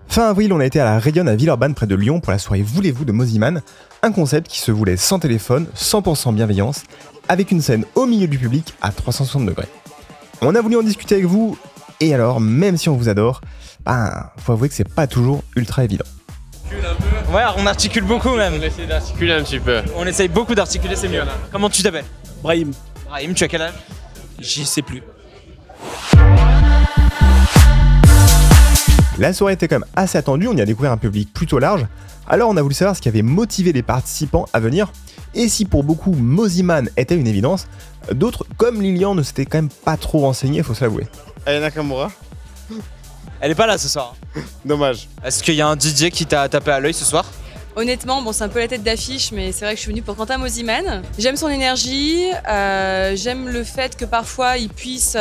Fin avril, on a été à la Rayonne à Villeurbanne près de Lyon pour la soirée Voulez-vous de Mosiman, un concept qui se voulait sans téléphone, 100% bienveillance, avec une scène au milieu du public à 360 degrés. On a voulu en discuter avec vous, et alors, même si on vous adore, faut avouer que c'est pas toujours ultra évident. Ouais, on articule beaucoup même. On essaie d'articuler un petit peu. On essaye beaucoup d'articuler, c'est mieux. Comment tu t'appelles? Brahim. Brahim, tu as quel âge? J'y sais plus. La soirée était quand même assez attendue, on y a découvert un public plutôt large, alors on a voulu savoir ce qui avait motivé les participants à venir, et si pour beaucoup Mosiman était une évidence, d'autres comme Lilian ne s'étaient quand même pas trop renseignés, faut s'avouer. Aya Nakamura. Elle est pas là ce soir. Dommage. Est-ce qu'il y a un DJ qui t'a tapé à l'œil ce soir? Honnêtement, bon, c'est un peu la tête d'affiche, mais c'est vrai que je suis venue pour Quentin Mosiman. J'aime son énergie, j'aime le fait que parfois il puisse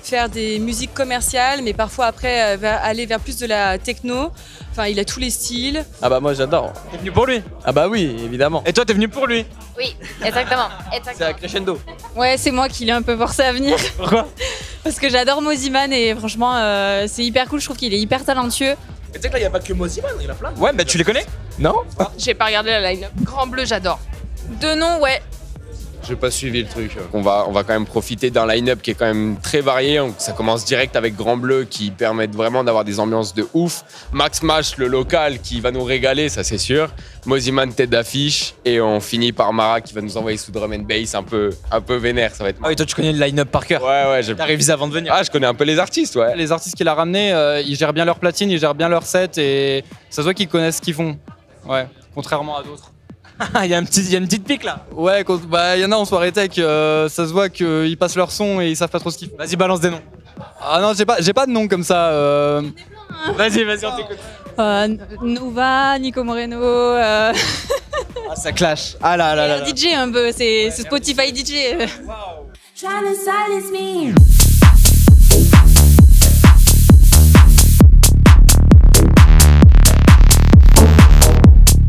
faire des musiques commerciales, mais parfois après aller vers plus de la techno. Enfin, il a tous les styles. Ah bah moi j'adore. T'es venu pour lui? Ah bah oui, évidemment. Et toi, t'es venu pour lui? Oui, exactement. C'est à crescendo. Ouais, c'est moi qui l'ai un peu forcé à venir. Pourquoi? Parce que j'adore Mosiman et franchement, c'est hyper cool. Je trouve qu'il est hyper talentueux. Tu sais que là, il n'y a pas que Mosiman, il y en a plein. Ouais, bah tu les connais? Non? J'ai pas regardé la line-up. Grand Bleu, j'adore. De nom, ouais. J'ai pas suivi le truc. On va quand même profiter d'un line-up qui est quand même très varié. Donc, ça commence direct avec Grand Bleu qui permettent vraiment d'avoir des ambiances de ouf. Max Mash, le local, qui va nous régaler, ça c'est sûr. Mosiman, tête d'affiche. Et on finit par Mara qui va nous envoyer sous drum and bass un peu vénère. Ça va être Ah oui, toi tu connais le line-up par cœur. Ouais, T'as révisé avant de venir. je connais un peu les artistes, ouais. Les artistes qu'il a ramenés, ils gèrent bien leur platine, ils gèrent bien leur set et ça se voit qu'ils connaissent ce qu'ils font. Ouais, contrairement à d'autres. Il y a une petite pique là. Ouais, il y en a en soirée tech, ça se voit qu'ils passent leur son et ils savent pas trop ce qu'ils font. Vas-y, balance des noms. Ah non, j'ai pas de nom comme ça. Vas-y, on t'écoute. Nova, Nico Moreno. Ah, ça clash. Ah là là là. Un DJ un peu, c'est Spotify DJ.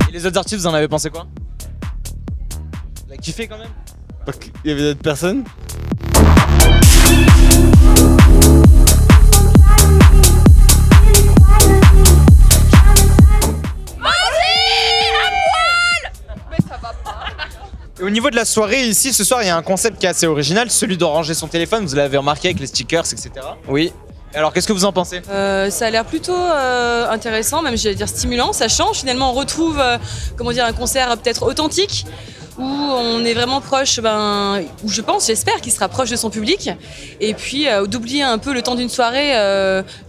Et les autres artistes, vous en avez pensé quoi? Vous avez kiffé quand même? Il y avait d'autres personnes. Et au niveau de la soirée, ici, ce soir, il y a un concept qui est assez original, celui de ranger son téléphone. Vous l'avez remarqué avec les stickers, etc. Oui. Alors, qu'est-ce que vous en pensez? Ça a l'air plutôt intéressant, même j'allais dire stimulant. Ça change. Finalement, on retrouve un concert peut-être authentique, où on est vraiment proche, où je pense, j'espère qu'il sera proche de son public. Et puis d'oublier un peu le temps d'une soirée,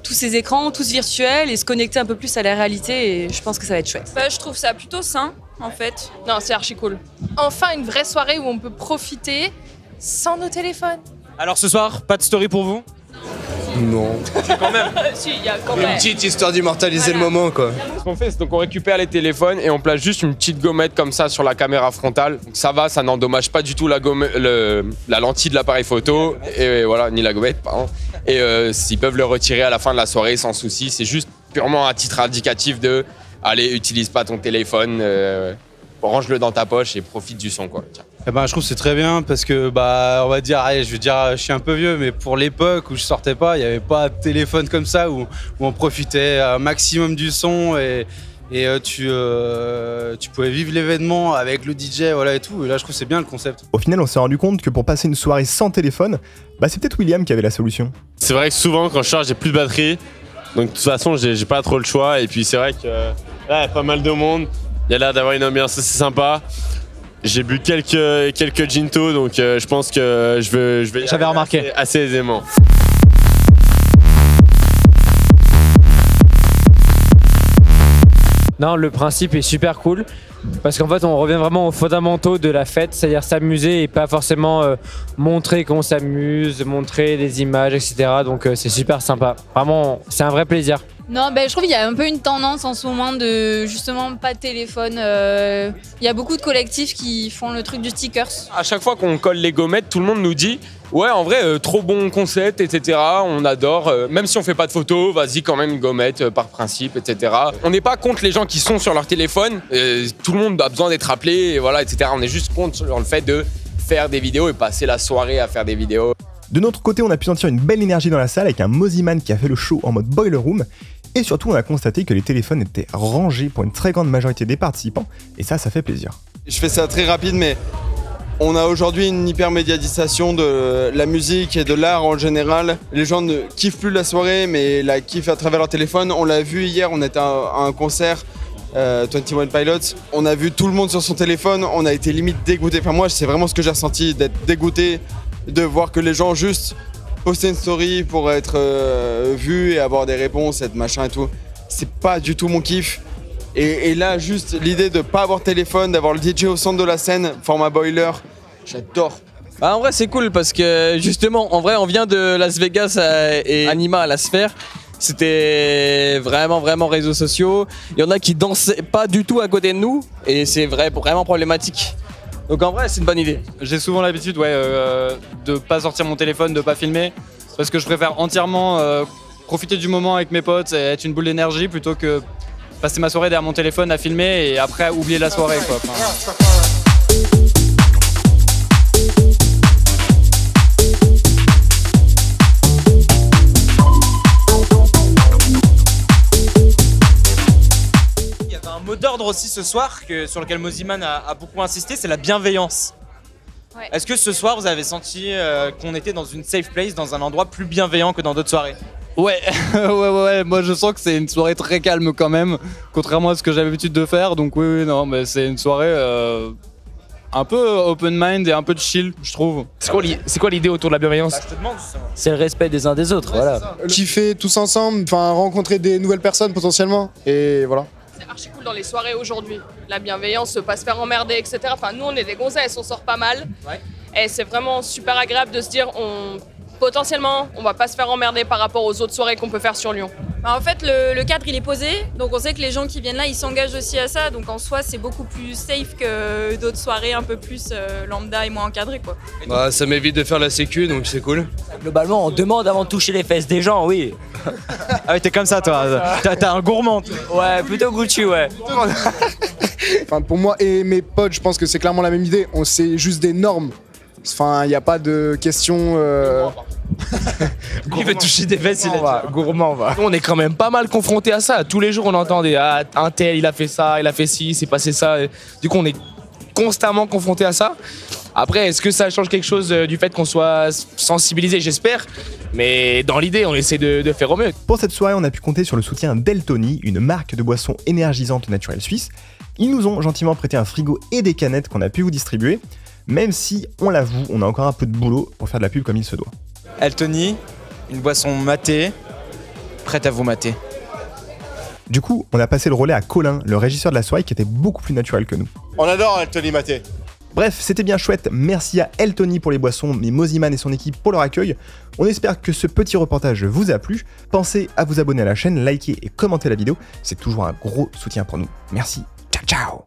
tous ces écrans, tous virtuels, et se connecter un peu plus à la réalité. Et je pense que ça va être chouette. Bah, je trouve ça plutôt sain, en fait. Non, c'est archi cool. Enfin, une vraie soirée où on peut profiter sans nos téléphones. Alors, ce soir, pas de story pour vous? Non. Quand même. Si, il y a quand Une petite histoire d'immortaliser le moment, quoi. Ce qu'on fait, c'est donc on récupère les téléphones et on place juste une petite gommette comme ça sur la caméra frontale. Donc ça va, ça n'endommage pas du tout la lentille de l'appareil photo. Et voilà, ni la gommette, pardon. Et ils peuvent le retirer à la fin de la soirée sans souci. C'est juste purement à titre indicatif de allez, utilise pas ton téléphone, range-le dans ta poche et profite du son, quoi. Tiens. Eh ben, je trouve que c'est très bien parce que on va dire, allez, je suis un peu vieux, mais pour l'époque où je sortais pas, il n'y avait pas de téléphone comme ça où on profitait un maximum du son et tu pouvais vivre l'événement avec le DJ, voilà et tout. Et là, je trouve que c'est bien le concept. Au final, on s'est rendu compte que pour passer une soirée sans téléphone, c'est peut-être William qui avait la solution. C'est vrai que souvent, quand je charge, j'ai plus de batterie. Donc de toute façon, j'ai pas trop le choix. Et puis c'est vrai que là, il y a pas mal de monde. Il y a l'air d'avoir une ambiance assez sympa. J'ai bu quelques ginto, donc je pense que je vais J'avais remarqué. assez aisément. Non, le principe est super cool parce qu'en fait on revient vraiment aux fondamentaux de la fête, c'est-à-dire s'amuser et pas forcément montrer qu'on s'amuse, montrer des images, etc. Donc c'est super sympa. Vraiment, c'est un vrai plaisir. Non, je trouve qu'il y a un peu une tendance en ce moment de justement pas de téléphone. Il y a beaucoup de collectifs qui font le truc du stickers. À chaque fois qu'on colle les gommettes, tout le monde nous dit ouais, en vrai, trop bon concept, etc. On adore. Même si on fait pas de photos, vas-y quand même une gommette par principe, etc. On n'est pas contre les gens qui sont sur leur téléphone. Tout le monde a besoin d'être appelé, et voilà, etc. On est juste contre le fait de faire des vidéos et passer la soirée à faire des vidéos. De notre côté, on a pu sentir une belle énergie dans la salle avec un Mosiman qui a fait le show en mode boiler room. Et surtout, on a constaté que les téléphones étaient rangés pour une très grande majorité des participants, et ça fait plaisir. Je fais ça très rapide, mais on a aujourd'hui une hypermédiatisation de la musique et de l'art en général. Les gens ne kiffent plus la soirée, mais la kiffent à travers leur téléphone. On l'a vu hier, on était à un concert, 21 Pilots. On a vu tout le monde sur son téléphone, on a été limite dégoûté. Enfin moi, c'est vraiment ce que j'ai ressenti, d'être dégoûté, de voir que les gens juste poster une story pour être vu et avoir des réponses, être machin et tout. C'est pas du tout mon kiff. Et là, juste l'idée de pas avoir de téléphone, d'avoir le DJ au centre de la scène, format boiler, j'adore. Bah en vrai c'est cool parce que justement, en vrai on vient de Las Vegas et Anima à la Sphère. C'était vraiment réseaux sociaux. Il y en a qui dansaient pas du tout à côté de nous et c'est vraiment problématique. Donc en vrai c'est une bonne idée. J'ai souvent l'habitude de pas sortir mon téléphone, de pas filmer, parce que je préfère entièrement profiter du moment avec mes potes et être une boule d'énergie plutôt que passer ma soirée derrière mon téléphone à filmer et après oublier la soirée quoi. Enfin... Il y avait un mot d'ordre aussi ce soir sur lequel Mosiman a beaucoup insisté, c'est la bienveillance. Ouais. Est-ce que ce soir vous avez senti qu'on était dans une safe place, dans un endroit plus bienveillant que dans d'autres soirées? Ouais, moi je sens que c'est une soirée très calme quand même, contrairement à ce que j'avais l'habitude de faire, donc oui, non, mais c'est une soirée un peu open mind et un peu de chill, je trouve. C'est quoi l'idée autour de la bienveillance? Je te demande justement. C'est le respect des uns des autres, voilà. Kiffer tous ensemble, enfin rencontrer des nouvelles personnes potentiellement, et voilà. C'est archi cool dans les soirées aujourd'hui. La bienveillance, pas se faire emmerder, etc. Enfin, nous on est des gonzesses, on sort pas mal. Ouais. Et c'est vraiment super agréable de se dire, potentiellement, on va pas se faire emmerder par rapport aux autres soirées qu'on peut faire sur Lyon. Bah en fait, le cadre il est posé, donc on sait que les gens qui viennent là, ils s'engagent aussi à ça, donc en soi, c'est beaucoup plus safe que d'autres soirées un peu plus lambda et moins encadrées, quoi. Bah, ça m'évite de faire la sécu, donc c'est cool. Globalement, on demande avant de toucher les fesses des gens, oui. Ah ouais, t'es comme ça, toi. T'as un gourmand. Ouais, plutôt Gucci, ouais. Enfin, pour moi et mes potes, je pense que c'est clairement la même idée. C'est juste des normes. Enfin, il n'y a pas de question. Il veut toucher des fesses, il a dit. Gourmand, va. On est quand même pas mal confrontés à ça. Tous les jours, on entend un tel, il a fait ça, il a fait ci, c'est passé ça. Du coup, on est constamment confrontés à ça. Après, est-ce que ça change quelque chose du fait qu'on soit sensibilisé? J'espère. Mais dans l'idée, on essaie de faire au mieux. Pour cette soirée, on a pu compter sur le soutien d'Eltony, une marque de boissons énergisantes naturelles suisse. Ils nous ont gentiment prêté un frigo et des canettes qu'on a pu vous distribuer. Même si, on l'avoue, on a encore un peu de boulot pour faire de la pub comme il se doit. Eltony, une boisson matée, prête à vous mater. Du coup, on a passé le relais à Colin, le régisseur de la soirée qui était beaucoup plus naturel que nous. On adore Eltony maté. Bref, c'était bien chouette. Merci à Eltony pour les boissons, mais Mosiman et son équipe pour leur accueil. On espère que ce petit reportage vous a plu. Pensez à vous abonner à la chaîne, liker et commenter la vidéo. C'est toujours un gros soutien pour nous. Merci. Ciao, ciao.